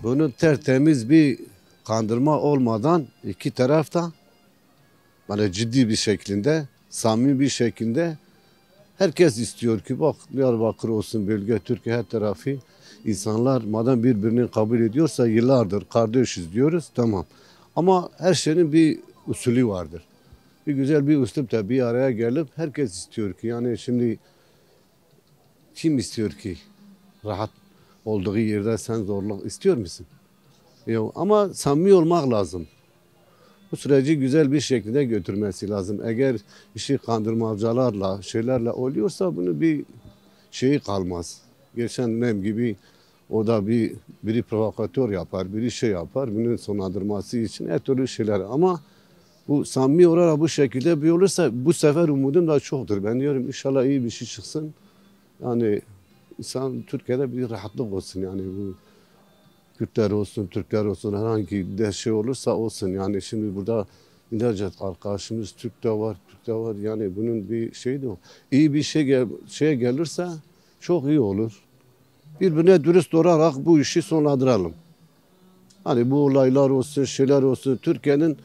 Bunun tertemiz bir kandırma olmadan iki tarafta böyle ciddi bir şekilde, samimi bir şekilde herkes istiyor ki bak Diyarbakır olsun, bölge, Türkiye her tarafı insanlar madem birbirini kabul ediyorsa yıllardır kardeşiz diyoruz, tamam. Ama her şeyin bir usulü vardır. Bir güzel bir üslupla bir araya gelip herkes istiyor ki yani şimdi kim istiyor ki rahat olduğu yerde sen zorluk istiyor musun? Yok ama samimi olmak lazım. Bu süreci güzel bir şekilde götürmesi lazım. Eğer işi kandırmacalarla, şeylerle oluyorsa bunu bir şeyi kalmaz. Geçen nem gibi o da biri provokatör yapar, biri şey yapar. Bunun sonlandırması için her türlü şeyler. Ama bu samimi olarak bu şekilde bir olursa bu sefer umudum da çoktur. Ben diyorum inşallah iyi bir şey çıksın. Yani insan Türkiye'de bir rahatlık olsun yani bu. Kürtler olsun, Türkler olsun herhangi bir şey olursa olsun. Yani şimdi burada binlerce arkadaşımız Türk de var, Türk de var. Yani bunun bir şeyi de o. İyi bir şeye gelirse çok iyi olur. Birbirine dürüst olarak bu işi sonlandıralım. Hani bu olaylar olsun, şeyler olsun. Türkiye'nin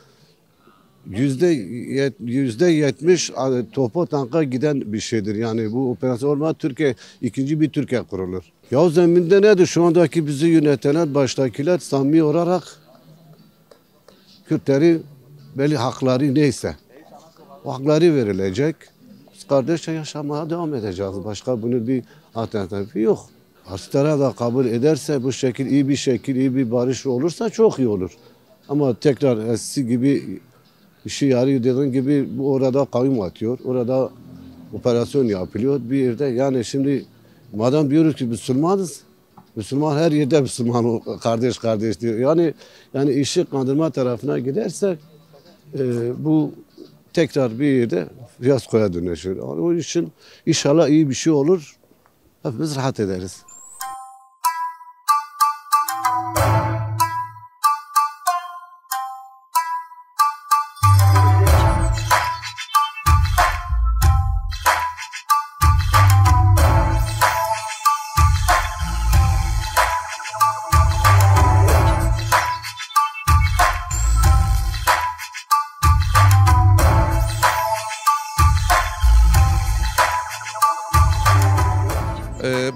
%70 topu tanka giden bir şeydir. Yani bu operasyon olmadan Türkiye ikinci bir Türkiye kurulur. Ya zeminde nedir? Şu andaki bizi yönetenler, baştakiler samimi olarak Kürtleri belli hakları neyse o hakları verilecek. Biz kardeşçe yaşamaya devam edeceğiz. Başka bunun bir alternatifi yok. Karşı taraf da kabul ederse bu şekil iyi bir şekil, iyi bir barış olursa çok iyi olur. Ama tekrar eskisi gibi işi yarıyor dediğin gibi bu orada kavim atıyor. Orada operasyon yapılıyor bir yerde. Yani şimdi madem diyoruz ki Müslümanız, Müslüman her yerde Müslüman kardeş kardeş diyor. Yani işi kandırma tarafına gidersek bu tekrar bir yerde fiyaskoya dönüşür. Yani o için inşallah iyi bir şey olur. Hepimiz rahat ederiz.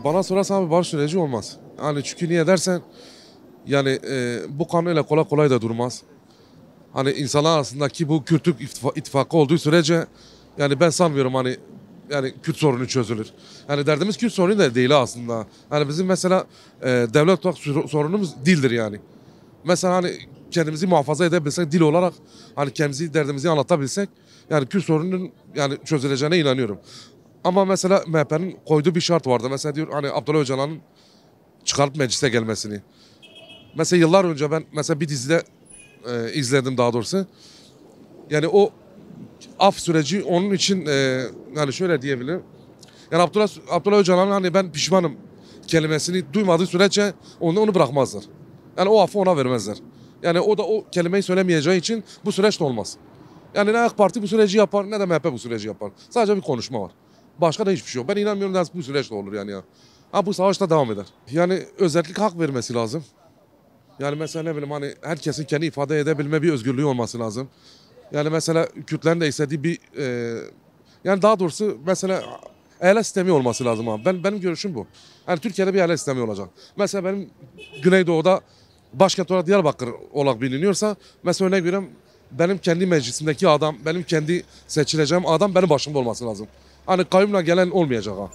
Bana sorarsan bir barış süreci olmaz. Yani çünkü niye dersen yani bu kanun öyle kolay kolay da durmaz. Hani insanlar arasındaki bu Kürtlük ittifakı olduğu sürece yani ben sanmıyorum hani yani Kürt sorunu çözülür. Yani derdimiz Kürt sorunu da değil aslında. Yani bizim mesela devlet olarak sorunumuz dildir yani. Mesela hani kendimizi muhafaza edebilsek dil olarak hani kendimizi derdimizi anlatabilsek yani Kürt sorununun yani çözüleceğine inanıyorum. Ama mesela MHP'nin koyduğu bir şart vardı. Mesela diyor hani Abdullah Öcalan'ın çıkarıp meclise gelmesini. Mesela yıllar önce ben mesela bir dizide izledim daha doğrusu. Yani o af süreci onun için yani şöyle diyebilirim. Yani Abdullah Öcalan'ın hani ben pişmanım kelimesini duymadığı sürece onu bırakmazlar. Yani o affı ona vermezler. Yani o da o kelimeyi söylemeyeceği için bu süreç de olmaz. Yani ne AK Parti bu süreci yapar ne de MHP bu süreci yapar. Sadece bir konuşma var. Başka da hiçbir şey yok. Ben inanmıyorum da bu süreç de olur yani ya. Ha bu savaş da devam eder. Yani özellik hak vermesi lazım. Yani mesela ne bileyim hani herkesin kendi ifade edebilme bir özgürlüğü olması lazım. Yani mesela Kürtlerin de istediği bir yani daha doğrusu mesela eyalet sistemi olması lazım abi. Benim görüşüm bu. Yani Türkiye'de bir eyalet sistemi olacak. Mesela benim Güneydoğu'da başkent olarak Diyarbakır olarak biliniyorsa mesela örnek veriyorum benim kendi meclisimdeki adam, benim kendi seçileceğim adam benim başımda olması lazım. Hani kayyumla gelen olmayacak ha.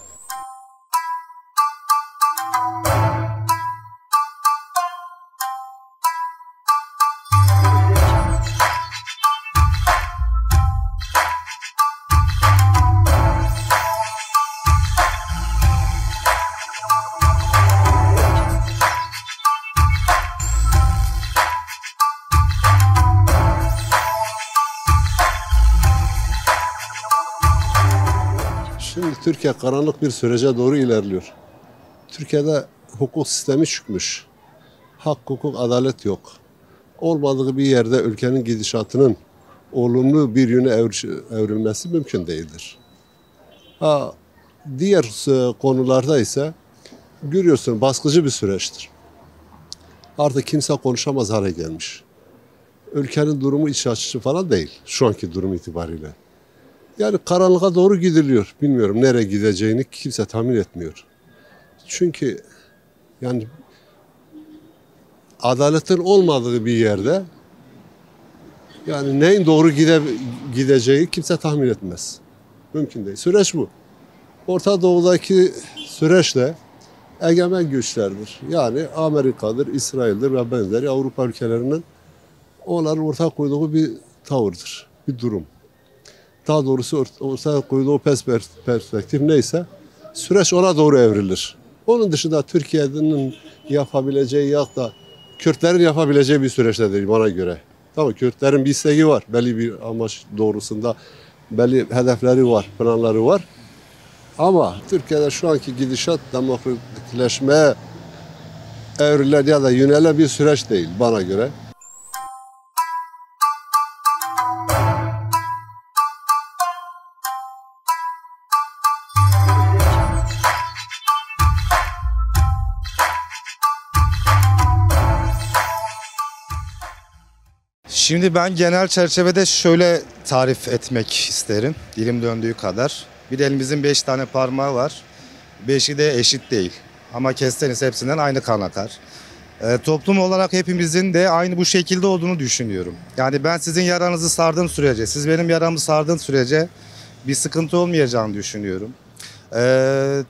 Şimdi Türkiye karanlık bir sürece doğru ilerliyor. Türkiye'de hukuk sistemi çökmüş. Hak, hukuk, adalet yok. Olmadığı bir yerde ülkenin gidişatının olumlu bir yöne evrilmesi mümkün değildir. Diğer konularda ise görüyorsun baskıcı bir süreçtir. Artık kimse konuşamaz hale gelmiş. Ülkenin durumu iç açıcı falan değil şu anki durum itibariyle. Yani karanlığa doğru gidiliyor. Bilmiyorum nereye gideceğini kimse tahmin etmiyor. Çünkü yani adaletin olmadığı bir yerde yani neyin doğru gideceği kimse tahmin etmez. Mümkün değil. Süreç bu. Orta Doğu'daki süreç de egemen güçlerdir. Yani Amerika'dır, İsrail'dir ve benzeri Avrupa ülkelerinin onların ortaya koyduğu bir tavırdır, bir durum. Daha doğrusu ortaya koyduğu perspektif neyse süreç ona doğru evrilir. Onun dışında Türkiye'nin yapabileceği ya da Kürtlerin yapabileceği bir süreçtedir bana göre. Tamam, Kürtlerin bir isteği var. Belli bir amaç doğrusunda belli hedefleri var, planları var. Ama Türkiye'de şu anki gidişat demokratikleşmeye evrilen ya da yönelen bir süreç değil bana göre. Şimdi ben genel çerçevede şöyle tarif etmek isterim, dilim döndüğü kadar. Bir elimizin 5 tane parmağı var, 5'i de eşit değil. Ama kesseniz hepsinden aynı kan akar. Toplum olarak hepimizin de aynı bu şekilde olduğunu düşünüyorum. Yani ben sizin yaranızı sardığım sürece, siz benim yaramı sardığım sürece bir sıkıntı olmayacağını düşünüyorum.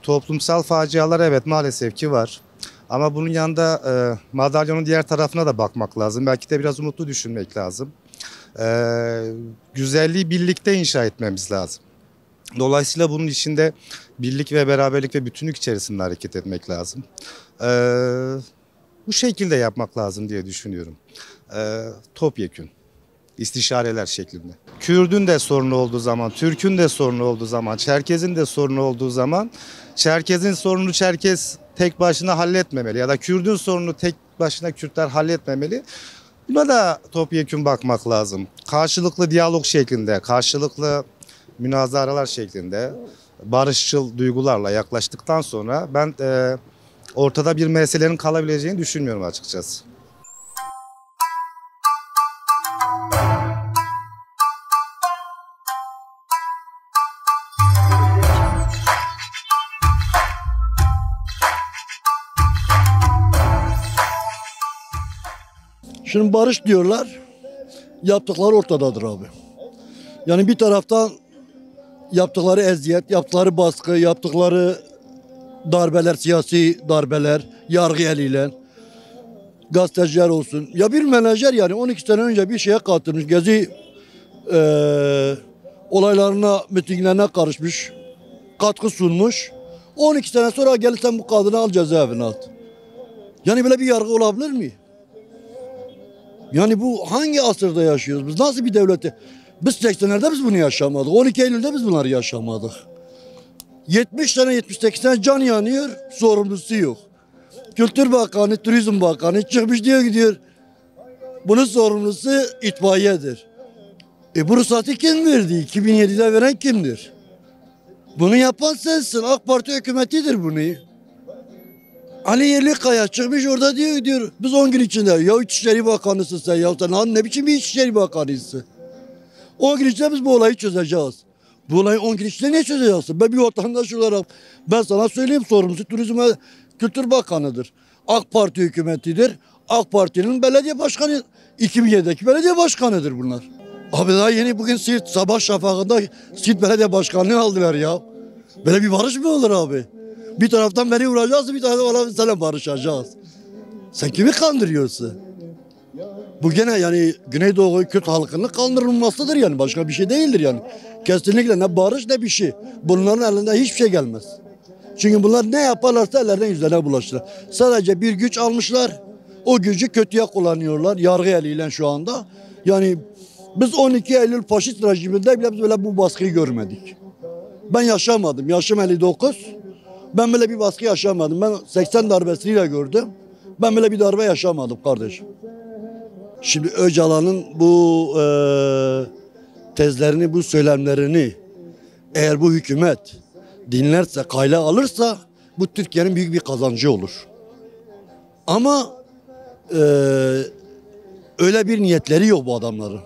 Toplumsal facialar evet maalesef ki var. Ama bunun yanında madalyonun diğer tarafına da bakmak lazım. Belki de biraz umutlu düşünmek lazım. Güzelliği birlikte inşa etmemiz lazım. Dolayısıyla bunun içinde birlik ve beraberlik ve bütünlük içerisinde hareket etmek lazım. Bu şekilde yapmak lazım diye düşünüyorum. Topyekün. İstişareler şeklinde. Kürdün de sorunu olduğu zaman, Türk'ün de sorunu olduğu zaman, Çerkez'in de sorunu olduğu zaman, Çerkez'in sorunu Çerkez tek başına halletmemeli ya da Kürdün sorunu tek başına Kürtler halletmemeli. Buna da topyekün bakmak lazım. Karşılıklı diyalog şeklinde, karşılıklı münazaralar şeklinde, barışçıl duygularla yaklaştıktan sonra ben ortada bir meselenin kalabileceğini düşünmüyorum açıkçası. Şimdi barış diyorlar, yaptıkları ortadadır abi. Yani bir taraftan yaptıkları eziyet, yaptıkları baskı, yaptıkları darbeler, siyasi darbeler, yargı eliyle, gazeteciler olsun. Ya bir menajer yani 12 sene önce bir şeye katılmış, gezi olaylarına, mitinglerine karışmış, katkı sunmuş. 12 sene sonra gelirsen bu kadını al cezaevine at. Yani böyle bir yargı olabilir mi? Yani bu hangi asırda yaşıyoruz biz? Nasıl bir devlette? Biz 80'lerde biz bunu yaşamadık. 12 Eylül'de biz bunları yaşamadık. 70 tane 78 tane can yanıyor, sorumlusu yok. Kültür Bakanı, Turizm Bakanı çıkmış diyor bunun sorumlusu itfaiyedir. Bu ruhsatı kim verdi? 2007'de veren kimdir? Bunu yapan sensin. AK Parti hükümetidir bunu. Ali Yerlikaya çıkmış orada diyor biz 10 gün içinde ya İçişleri Bakanısın sen ya sen ne biçim bir İçişleri Bakanısın? 10 gün içinde biz bu olayı çözeceğiz. Bu olayı 10 gün içinde ne çözeceksin? Ben bir vatandaş olarak ben sana söyleyeyim sorumlusu Turizm ve Kültür Bakanı'dır. AK Parti hükümetidir. AK Parti'nin belediye başkanı 2007'deki belediye başkanıdır bunlar. Abi daha yeni bugün Siirt sabah şafağında Siirt belediye başkanlığı aldılar ya. Böyle bir barış mı olur abi? Bir taraftan beni vuracağız, bir taraftan bana seninle barışacağız. Sen kimi kandırıyorsun? Bu gene yani Güneydoğu Kürt halkının kandırılmasıdır yani. Başka bir şey değildir yani. Kesinlikle ne barış ne bir şey. Bunların elinden hiçbir şey gelmez. Çünkü bunlar ne yaparlarsa ellerine yüzlerine bulaşırlar. Sadece bir güç almışlar. O gücü kötüye kullanıyorlar. Yargı eliyle şu anda. Yani biz 12 Eylül faşist rejiminde bile biz böyle bu baskıyı görmedik. Ben yaşamadım. Yaşım 59. Ben böyle bir baskı yaşamadım. Ben 80 darbesiyle gördüm. Ben böyle bir darbe yaşamadım kardeşim. Şimdi Öcalan'ın bu tezlerini, bu söylemlerini eğer bu hükümet dinlerse, kayla alırsa bu Türkiye'nin büyük bir kazancı olur. Ama öyle bir niyetleri yok bu adamların.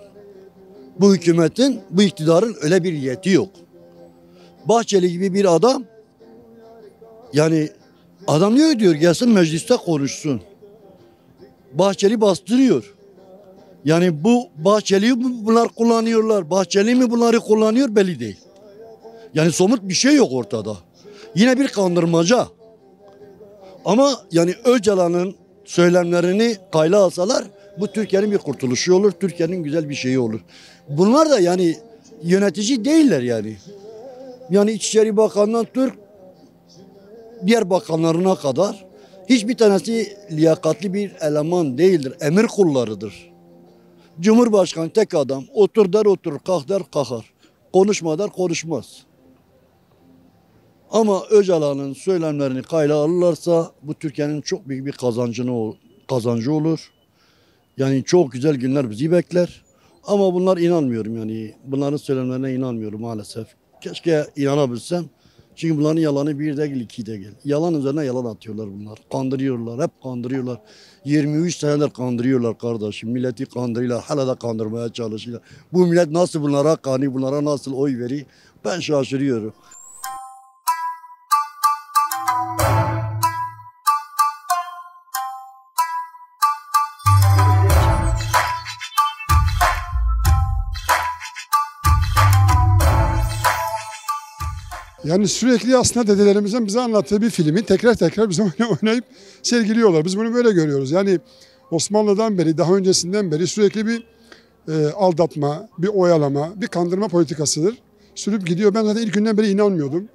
Bu hükümetin, bu iktidarın öyle bir niyeti yok. Bahçeli gibi bir adam, yani adam ne diyor, gelsin mecliste konuşsun. Bahçeli bastırıyor. Yani bu Bahçeli'yi mi bunlar kullanıyorlar, Bahçeli mi bunları kullanıyor belli değil. Yani somut bir şey yok ortada. Yine bir kandırmaca. Ama yani Öcalan'ın söylemlerini kayla alsalar bu Türkiye'nin bir kurtuluşu olur, Türkiye'nin güzel bir şeyi olur. Bunlar da yani yönetici değiller yani. Yani İçişleri Bakanı'ndan Türk diğer bakanlarına kadar hiçbir tanesi liyakatli bir eleman değildir. Emir kullarıdır. Cumhurbaşkanı tek adam. Otur der oturur, kalk der kalkar. Konuşma der konuşmaz. Ama Öcalan'ın söylemlerini kayla alırlarsa bu Türkiye'nin çok büyük bir kazancı olur. Yani çok güzel günler bizi bekler. Ama bunlar inanmıyorum yani. Bunların söylemlerine inanmıyorum maalesef. Keşke inanabilsem. Çünkü bunların yalanı bir değil, iki değil. Yalan üzerine yalan atıyorlar bunlar. Kandırıyorlar, hep kandırıyorlar. 23 senedir kandırıyorlar kardeşim. Milleti kandırıyorlar, hala da kandırmaya çalışıyorlar. Bu millet nasıl bunlara kanı, bunlara nasıl oy veriyor? Ben şaşırıyorum. Yani sürekli aslında dedelerimizin bize anlattığı bir filmi tekrar tekrar bize oynayıp sergiliyorlar. Biz bunu böyle görüyoruz. Yani Osmanlı'dan beri, daha öncesinden beri sürekli bir aldatma, bir oyalama, bir kandırma politikasıdır. Sürüp gidiyor. Ben zaten ilk günden beri inanmıyordum.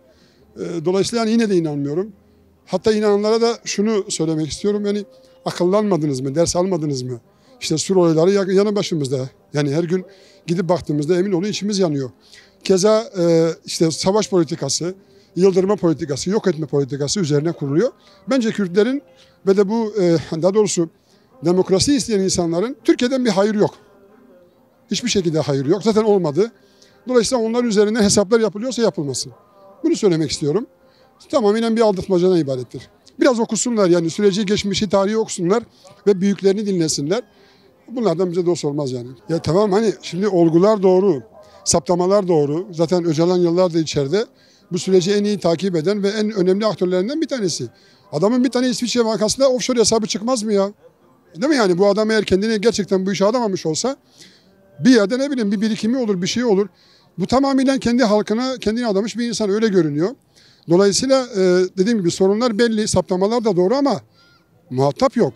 Dolayısıyla yani yine de inanmıyorum. Hatta inananlara da şunu söylemek istiyorum. Yani akıllanmadınız mı, ders almadınız mı? İşte sur olayları yanı başımızda. Yani her gün gidip baktığımızda emin olun içimiz yanıyor. Keza işte savaş politikası, yıldırma politikası, yok etme politikası üzerine kuruluyor. Bence Kürtlerin ve de bu daha doğrusu demokrasi isteyen insanların Türkiye'den bir hayır yok. Hiçbir şekilde hayır yok. Zaten olmadı. Dolayısıyla onlar üzerinden hesaplar yapılıyorsa yapılmasın. Bunu söylemek istiyorum. Tamamen bir aldatmacadan ibarettir. Biraz okusunlar yani süreci, geçmişi, tarihi okusunlar ve büyüklerini dinlesinler. Bunlardan bize dost olmaz yani. Ya tamam hani şimdi olgular doğru. Saptamalar doğru. Zaten Öcalan yıllardır içeride. Bu süreci en iyi takip eden ve en önemli aktörlerinden bir tanesi. Adamın bir tane İsviçre vakasında offshore hesabı çıkmaz mı ya? Değil mi yani? Bu adam eğer kendini gerçekten bu işe adamamış olsa bir yerde ne bileyim bir birikimi olur, bir şey olur. Bu tamamen kendi halkına kendini adamış bir insan öyle görünüyor. Dolayısıyla dediğim gibi sorunlar belli, saptamalar da doğru ama muhatap yok.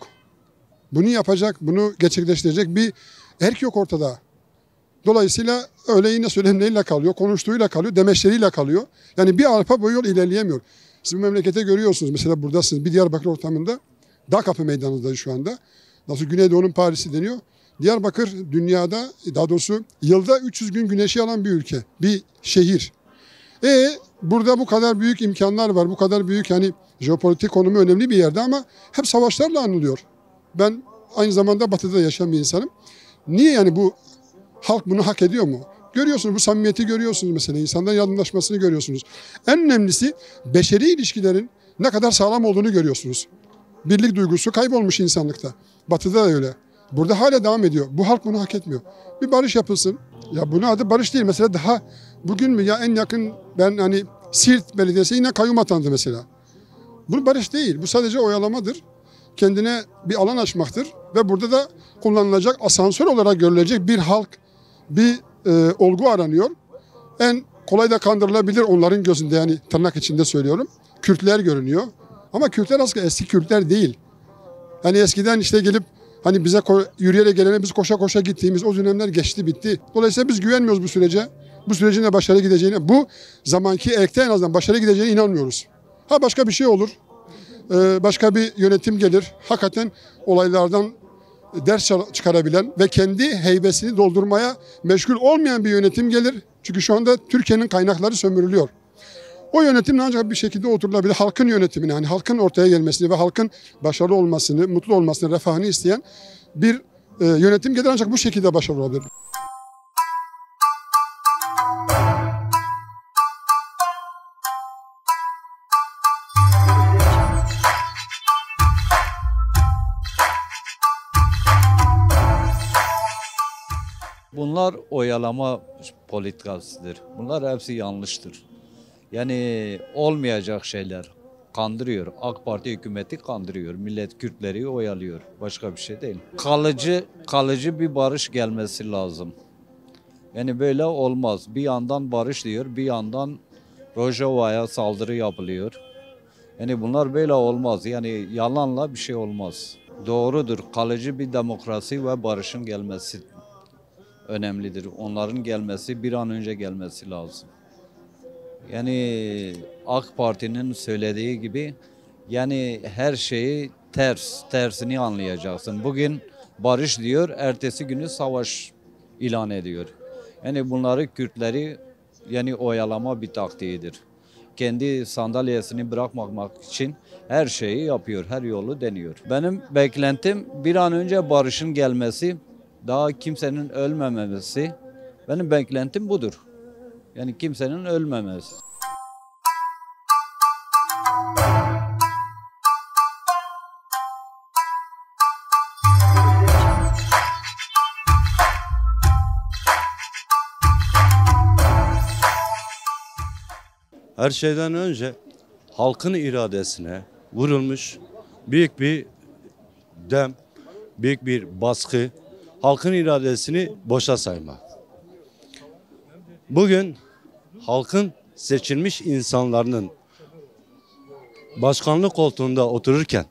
Bunu yapacak, bunu gerçekleştirecek bir erk yok ortada. Dolayısıyla öyle yine söylemleriyle kalıyor, konuştuğuyla kalıyor, demeçleriyle kalıyor. Yani bir arpa boyu yol ilerleyemiyor. Siz bu memlekete görüyorsunuz. Mesela buradasınız bir Diyarbakır ortamında. Dağkapı Meydanı'ndayız şu anda. Nasıl Güneydoğu'nun Paris'i deniyor. Diyarbakır dünyada daha doğrusu yılda 300 gün güneşi alan bir ülke, bir şehir. Burada bu kadar büyük imkanlar var, bu kadar büyük yani jeopolitik konumu önemli bir yerde ama hep savaşlarla anılıyor. Ben aynı zamanda Batı'da yaşayan bir insanım. Niye yani bu halk bunu hak ediyor mu? Görüyorsunuz bu samimiyeti görüyorsunuz mesela insanların yardımlaşmasını görüyorsunuz. En önemlisi beşeri ilişkilerin ne kadar sağlam olduğunu görüyorsunuz. Birlik duygusu kaybolmuş insanlıkta. Batı'da da öyle. Burada hala devam ediyor. Bu halk bunu hak etmiyor. Bir barış yapılsın. Ya bunun adı barış değil. Mesela daha bugün mü ya en yakın ben hani Siirt Belediyesi yine kayyum atandı mesela. Bu barış değil. Bu sadece oyalamadır. Kendine bir alan açmaktır. Ve burada da kullanılacak asansör olarak görülecek bir halk, bir olgu aranıyor. En kolay da kandırılabilir onların gözünde yani tırnak içinde söylüyorum. Kürtler görünüyor. Ama Kürtler aslında eski Kürtler değil. Hani eskiden işte gelip hani bize yürüyerek gelene biz koşa koşa gittiğimiz o dönemler geçti bitti. Dolayısıyla biz güvenmiyoruz bu sürece. Bu sürecin de başarılı gideceğine, bu zamanki erkte en azından başarılı gideceğine inanmıyoruz. Ha başka bir şey olur. Başka bir yönetim gelir. Hakikaten olaylardan ders çıkarabilen ve kendi heybesini doldurmaya meşgul olmayan bir yönetim gelir. Çünkü şu anda Türkiye'nin kaynakları sömürülüyor. O yönetimle ancak bir şekilde oturulabilir. Halkın yönetimini, yani halkın ortaya gelmesini ve halkın başarılı olmasını, mutlu olmasını, refahını isteyen bir yönetim gelir ancak bu şekilde başarılı olabilir. bunlar oyalama politikasıdır. Bunlar hepsi yanlıştır. Yani olmayacak şeyler kandırıyor. AK Parti hükümeti kandırıyor. Millet Kürtleri oyalıyor. Başka bir şey değil. Kalıcı bir barış gelmesi lazım. Yani böyle olmaz. Bir yandan barış diyor, bir yandan Rojava'ya saldırı yapılıyor. Yani bunlar böyle olmaz. Yani yalanla bir şey olmaz. Doğrudur. Kalıcı bir demokrasi ve barışın gelmesi önemlidir. Onların gelmesi bir an önce gelmesi lazım. Yani AK Parti'nin söylediği gibi yani her şeyi tersini anlayacaksın. Bugün barış diyor, ertesi günü savaş ilan ediyor. Yani bunları Kürtleri yani oyalama bir taktiğidir. Kendi sandalyesini bırakmamak için her şeyi yapıyor, her yolu deniyor. Benim beklentim bir an önce barışın gelmesi, daha kimsenin ölmemesi. Benim beklentim budur. Yani kimsenin ölmemesi. Her şeyden önce halkın iradesine vurulmuş büyük bir dem, büyük bir baskı, halkın iradesini boşa sayma. Bugün halkın seçilmiş insanların başkanlık koltuğunda otururken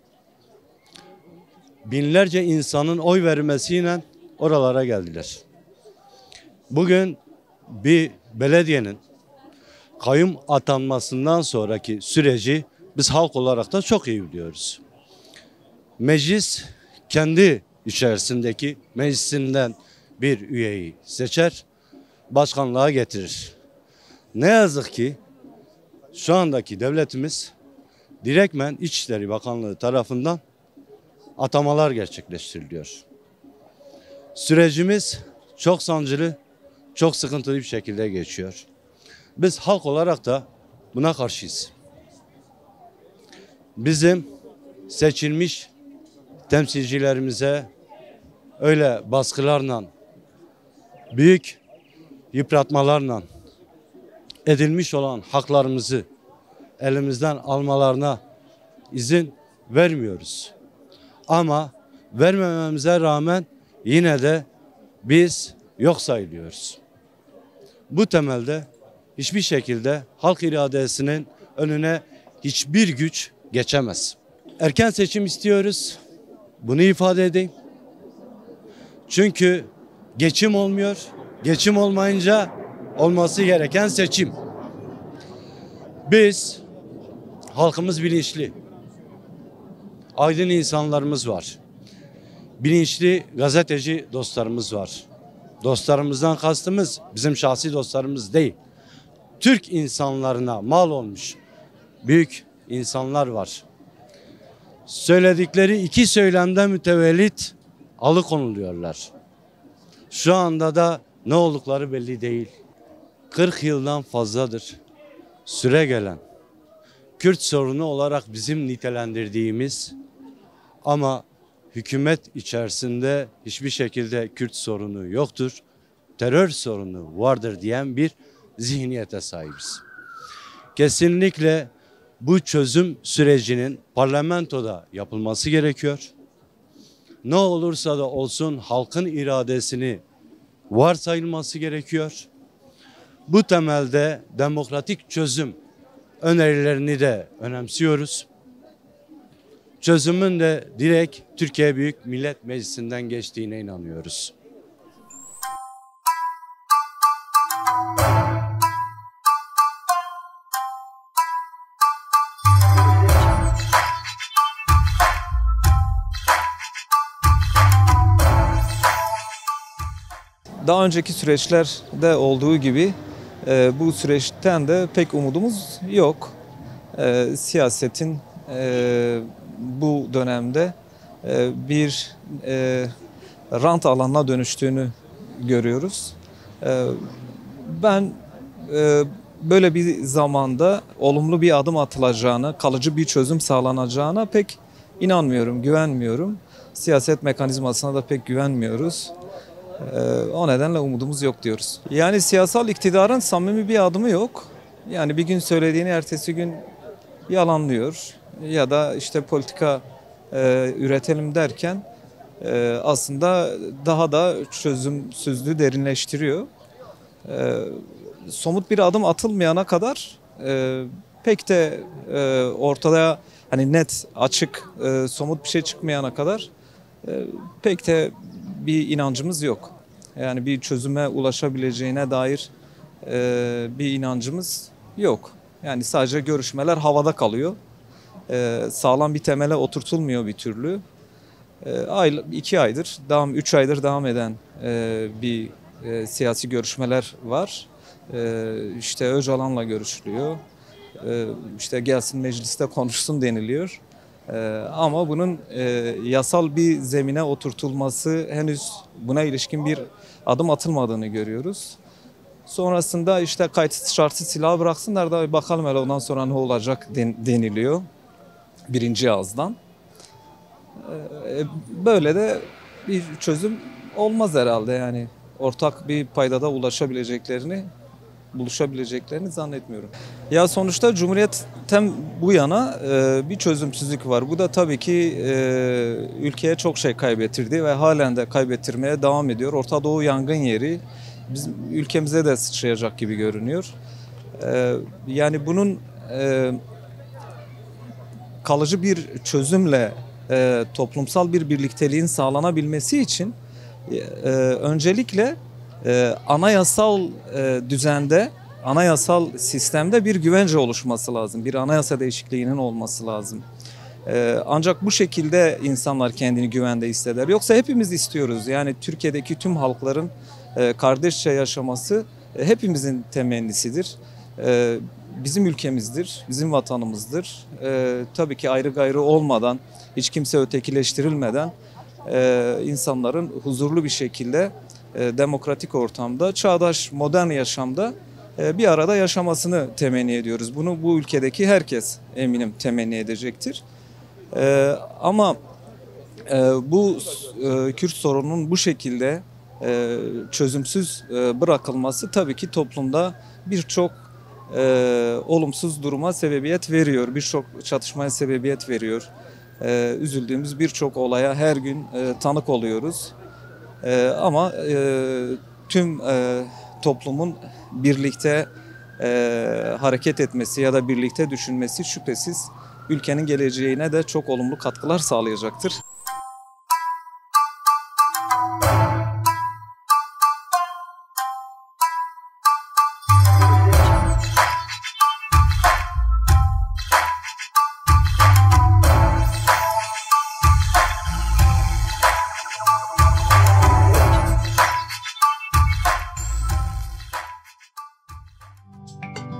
binlerce insanın oy vermesiyle oralara geldiler. Bugün bir belediyenin kayyum atanmasından sonraki süreci biz halk olarak da çok iyi biliyoruz. Meclis kendi içerisindeki meclisinden bir üyeyi seçer, başkanlığa getirir. Ne yazık ki şu andaki devletimiz direktmen İçişleri Bakanlığı tarafından atamalar gerçekleştiriliyor. Sürecimiz çok sancılı, çok sıkıntılı bir şekilde geçiyor. Biz halk olarak da buna karşıyız. Bizim seçilmiş temsilcilerimize öyle baskılarla, büyük yıpratmalarla edilmiş olan haklarımızı elimizden almalarına izin vermiyoruz. Ama vermememize rağmen yine de biz yok sayılıyoruz. Bu temelde hiçbir şekilde halk iradesinin önüne hiçbir güç geçemez. Erken seçim istiyoruz. Bunu ifade edeyim. Çünkü geçim olmuyor. Geçim olmayınca olması gereken seçim. Biz halkımız bilinçli. Aydın insanlarımız var. Bilinçli gazeteci dostlarımız var. Dostlarımızdan kastımız bizim şahsi dostlarımız değil. Türk insanlarına mal olmuş büyük insanlar var. Söyledikleri iki söylemden mütevellit alıkonuluyorlar. Şu anda da ne oldukları belli değil. 40 yıldan fazladır süre gelen Kürt sorunu olarak bizim nitelendirdiğimiz ama hükümet içerisinde hiçbir şekilde Kürt sorunu yoktur, terör sorunu vardır diyen bir zihniyete sahibiz. Kesinlikle bu çözüm sürecinin parlamentoda yapılması gerekiyor. Ne olursa da olsun halkın iradesini varsayılması gerekiyor. Bu temelde demokratik çözüm önerilerini de önemsiyoruz. Çözümün de direkt Türkiye Büyük Millet Meclisi'nden geçtiğine inanıyoruz. Daha önceki süreçlerde olduğu gibi bu süreçten de pek umudumuz yok. Siyasetin bu dönemde bir rant alanına dönüştüğünü görüyoruz. Ben böyle bir zamanda olumlu bir adım atılacağına, kalıcı bir çözüm sağlanacağına pek inanmıyorum, güvenmiyorum. Siyaset mekanizmasına da pek güvenmiyoruz. O nedenle umudumuz yok diyoruz. Yani siyasal iktidarın samimi bir adımı yok. Yani bir gün söylediğini ertesi gün yalanlıyor ya da işte politika üretelim derken aslında daha da çözümsüzlüğü derinleştiriyor. Somut bir adım atılmayana kadar pek de ortada hani net, açık, somut bir şey çıkmayana kadar pek de bir inancımız yok. Yani bir çözüme ulaşabileceğine dair bir inancımız yok. Yani sadece görüşmeler havada kalıyor. Sağlam bir temele oturtulmuyor bir türlü. 2 aydır, 3 aydır devam eden bir siyasi görüşmeler var. İşte Öcalan'la görüşülüyor. İşte gelsin mecliste konuşsun deniliyor. Ama bunun yasal bir zemine oturtulması henüz buna ilişkin bir adım atılmadığını görüyoruz. Sonrasında işte kayıtsız şartsız silahı bıraksınlar da bakalım hele ondan sonra ne olacak deniliyor birinci ağızdan. Böyle de bir çözüm olmaz herhalde yani ortak bir paydada buluşabileceklerini zannetmiyorum. Ya sonuçta Cumhuriyet'ten bu yana bir çözümsüzlük var. Bu da tabii ki ülkeye çok şey kaybettirdi ve halen de kaybettirmeye devam ediyor. Orta Doğu yangın yeri bizim ülkemize de sıçrayacak gibi görünüyor. Yani bunun kalıcı bir çözümle toplumsal bir birlikteliğin sağlanabilmesi için öncelikle anayasal düzende, anayasal sistemde bir güvence oluşması lazım. Bir anayasa değişikliğinin olması lazım. Ancak bu şekilde insanlar kendini güvende hisseder. Yoksa hepimiz istiyoruz. Yani Türkiye'deki tüm halkların kardeşçe yaşaması hepimizin temennisidir. Bizim ülkemizdir, bizim vatanımızdır. Tabii ki ayrı gayrı olmadan, hiç kimse ötekileştirilmeden insanların huzurlu bir şekilde demokratik ortamda, çağdaş, modern yaşamda bir arada yaşamasını temenni ediyoruz. Bunu bu ülkedeki herkes eminim temenni edecektir. Ama bu Kürt sorununun bu şekilde çözümsüz bırakılması tabii ki toplumda birçok olumsuz duruma sebebiyet veriyor. Birçok çatışmaya sebebiyet veriyor. Üzüldüğümüz birçok olaya her gün tanık oluyoruz. Ama tüm toplumun birlikte hareket etmesi ya da birlikte düşünmesi şüphesiz ülkenin geleceğine de çok olumlu katkılar sağlayacaktır.